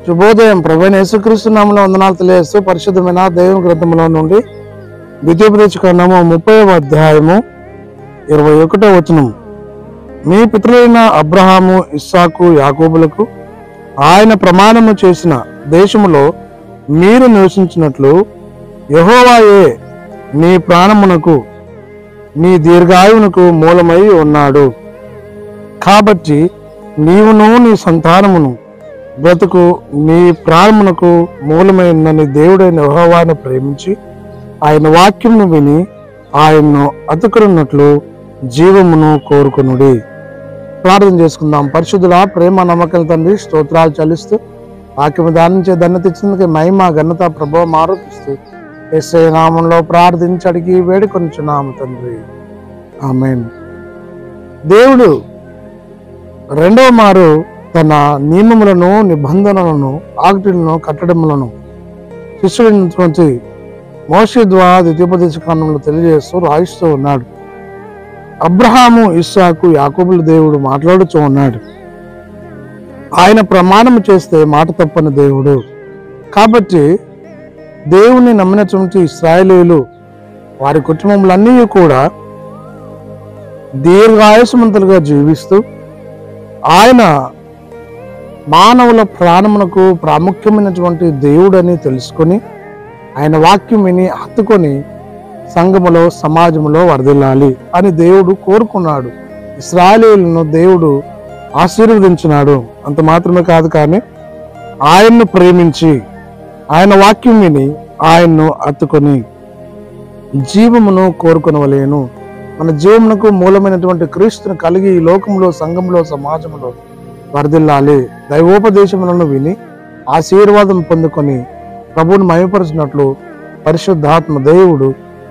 శుభోదయం. ప్రభువైన యేసుక్రీస్తు నామములో వందనాలు తెలియజేస్తూ పరిశుద్ధమైన దేవుని గ్రంథంలో నుండి ద్వితీయోపదేశకాండము 30వ అధ్యాయము 21వ వచనం. మీ పితరులైన అబ్రహాము, ఇస్సాకు, యాకోబులకు ఆయన ప్రమాణము చేసిన దేశములో మీరు నివసించినట్లు యెహోవాయే నీ ప్రాణమునకు నీ దీర్ఘాయువునకు మూలమై ఉన్నాడు. కాబట్టి నీవును నీ సంతానమును బ్రతుకు నీ ప్రాణమునకు మూలమైన దేవుడైన యెహోవాను ప్రేమించి ఆయన వాక్యమును విని ఆయన్ను అతుకున్నట్లు జీవమును కోరుకొనుడి. ప్రార్థన చేసుకుందాం. పరిశుద్ధుడా, ప్రేమ నమ్మకం తండ్రి, స్తోత్రాలు చెల్లిస్తూ వాక్యము ధ్యానించే ధన్యత ఇచ్చినందుకు మహిమ ఘనత ప్రభావం ఆరోపిస్తూ యేసయ్య నామంలో ప్రార్థించి అడిగి వేడుకొనుచున్నాము తండ్రి, ఆమేన్. దేవుడు రెండవ మారు తన నియమములను, నిబంధనలను, ఆజ్ఞలను, కట్టడములను శిష్యులైనటువంటి మోషే ద్వారా ద్వితీయోపదేశకాండంలో తెలియజేస్తూ రాయిస్తూ ఉన్నాడు. అబ్రహాము, ఇస్సాకు, యాకోబుల దేవుడు మాట్లాడుతూ ఉన్నాడు. ఆయన ప్రమాణం చేస్తే మాట తప్పని దేవుడు. కాబట్టి దేవుని నమ్మినటువంటి ఇశ్రాయేలీయులు వారి కుటుంబములన్నీ కూడా దీర్ఘాయుష్మంతులుగా జీవిస్తూ ఆయన మానవుల ప్రాణమునకు ప్రాముఖ్యమైనటువంటి దేవుడని తెలుసుకొని ఆయన వాక్యం విని హత్తుకొని సంఘములో, సమాజంలో వర్ధిల్లాలి అని దేవుడు కోరుకున్నాడు. ఇశ్రాయేలీయులను దేవుడు ఆశీర్వదించినాడు. అంత మాత్రమే కాదు, కానీ ఆయన్ను ప్రేమించి ఆయన వాక్యం విని ఆయన్ను హత్తుకొని జీవమును కోరుకొనవలేను. మన జీవమునకు మూలమైనటువంటి క్రీస్తును కలిగి ఈ లోకంలో, సంఘంలో, సమాజంలో వర్ధిల్లాలి. దైవోపదేశములను విని ఆశీర్వాదం పొందుకొని ప్రభువుని మహిమపరిచినట్లు పరిశుద్ధాత్మ దేవుడు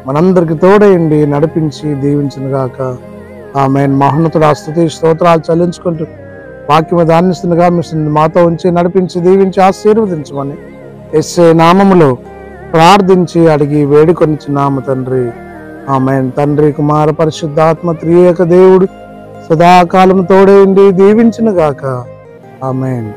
మనందరికి తోడయండి, నడిపించి దీవించునుగాక. ఆమేన్. మహోన్నతుడా, స్తుతి స్తోత్రాలు చెల్లించుకుంటూ వాక్యము ధ్యానిస్తుండగా మాతో ఉంచి నడిపించి దీవించి ఆశీర్వదించమని యేసయ్య నామములో ప్రార్థించి అడిగి వేడుకొనిచున్నాము తండ్రి, ఆమేన్. తండ్రి, కుమార, పరిశుద్ధాత్మ త్రియేక దేవుడు సదాకాలం తోడేయండి, దీవించునుగాక. ఆమేన్.